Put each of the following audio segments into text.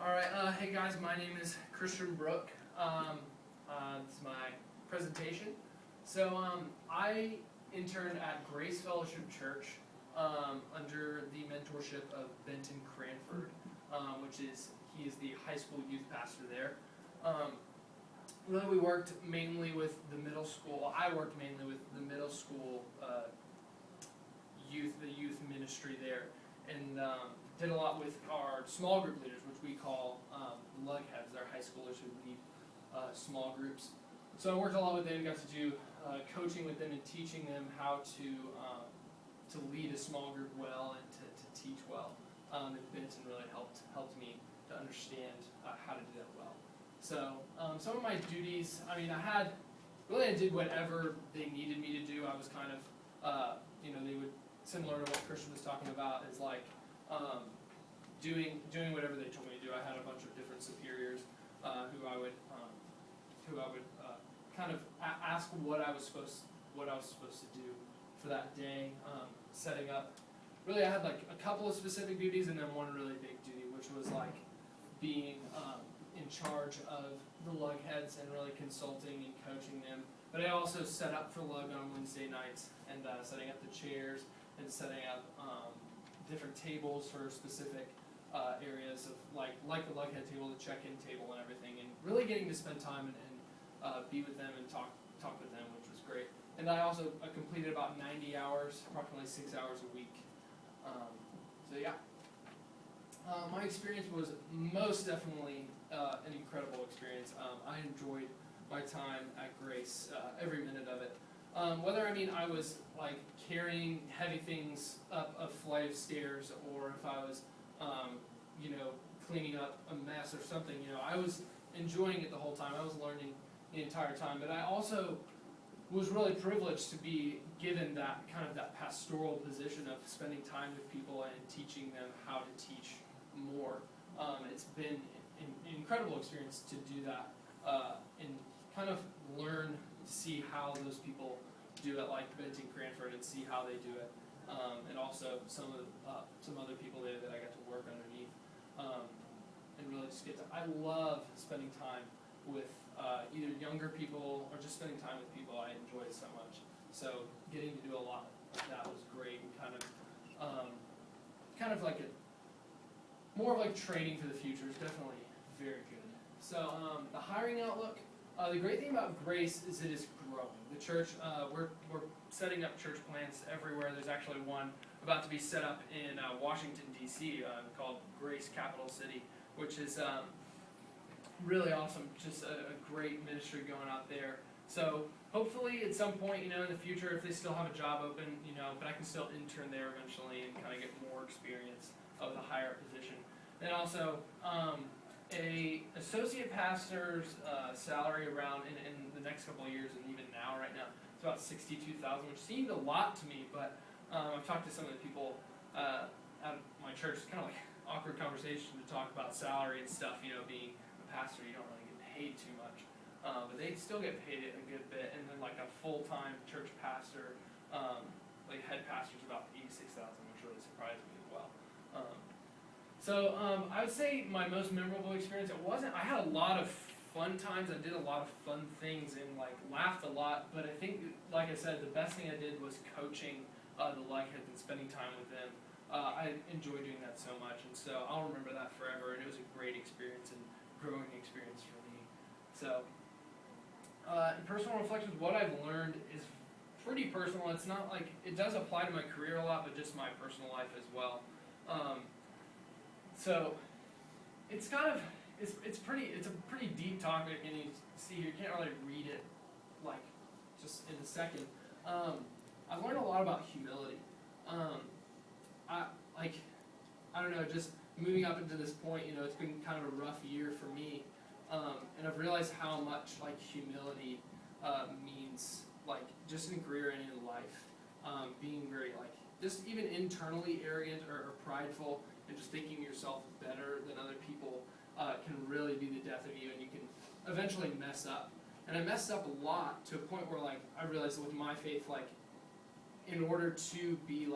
Alright, hey guys, my name is Christian Brook. This is my presentation. So, I interned at Grace Fellowship Church under the mentorship of Benton Cranford, he is the high school youth pastor there. Really, we worked mainly with the middle school. I worked mainly with the middle school the youth ministry there, and did a lot with our small group leaders, which we call lugheads. They're high schoolers who lead small groups. So I worked a lot with them, got to do coaching with them and teaching them how to lead a small group well and to teach well. And Benton really helped me to understand how to do that well. So some of my duties, I did whatever they needed me to do. I was kind of, they would, similar to what Christian was talking about, is like doing whatever they told me to do. I had a bunch of different superiors who I would kind of ask what I was supposed to do for that day, setting up. Really, I had like a couple of specific duties and then one really big duty, which was like being in charge of the lugheads and really consulting and coaching them. But I also set up for lug on Wednesday nights and setting up the chairs and setting up different tables for specific areas of like the lughead table, the check-in table, and everything, and really getting to spend time and be with them and talk with them, which was great. And I also completed about 90 hours, approximately 6 hours a week. My experience was most definitely an incredible experience. I enjoyed my time at Grace, every minute of it. Whether I was like carrying heavy things up a flight of stairs, or if I was, cleaning up a mess or something, I was enjoying it the whole time. I was learning the entire time, but I also was really privileged to be given that pastoral position of spending time with people and teaching them how to teach more. It's been an incredible experience to do that and kind of learn to see how those people do it, like Benton Cranford, and see how they do it, and also some other people there that I got to work underneath, and really just I love spending time with either younger people or just spending time with people. I enjoy it so much. So getting to do a lot of that was great, and kind of like more of like training for the future is definitely very good. So the hiring outlook. The great thing about Grace is it is growing. The church, we're setting up church plants everywhere. There's actually one about to be set up in Washington, D.C. Called Grace Capital City, which is really awesome. Just a great ministry going out there. So hopefully at some point, in the future, if they still have a job open, but I can still intern there eventually and kind of get more experience of the higher position. And also, a associate pastor's salary around in the next couple of years, and even now, right now, it's about $62,000, which seemed a lot to me. But I've talked to some of the people at my church. It's kind of like awkward conversation to talk about salary and stuff. Being a pastor, you don't really get paid too much, but they still get paid a good bit. And then like a full-time church pastor, like head pastor's about $86,000, which really surprised me as well. So I would say my most memorable experience, I had a lot of fun times. I did a lot of fun things and laughed a lot, but I think, like I said, the best thing I did was coaching the lugheads and spending time with them. I enjoyed doing that so much, and so I'll remember that forever, and it was a great experience and growing experience for me. So in personal reflections, what I've learned is pretty personal. It's not like, it does apply to my career a lot, but just my personal life as well. So it's it's a pretty deep topic, and you see here, you can't really read it like just in a second. I've learned a lot about humility. I don't know, just moving up into this point, it's been kind of a rough year for me, and I've realized how much humility means, just in career and in life, being very just even internally arrogant or prideful, and just thinking yourself better than other people can really be the death of you, and you can eventually mess up. And I messed up a lot, to a point where I realized with my faith, in order to be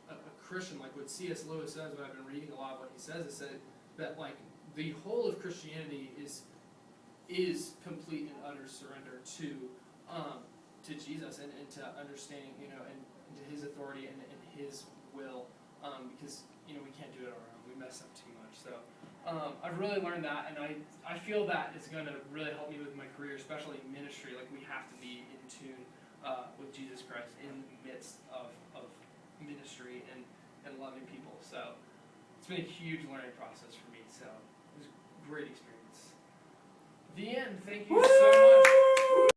a Christian, like what C.S. Lewis says, what I've been reading a lot of what he says, is that the whole of Christianity is complete and utter surrender to Jesus and to understanding, and to His authority and His will, because we can't do it on our own. We mess up too much. So I've really learned that, and I feel that is going to really help me with my career, especially in ministry. Like, we have to be in tune with Jesus Christ in the midst of ministry and loving people. So it's been a huge learning process for me. So it was a great experience. The end. Thank you so much.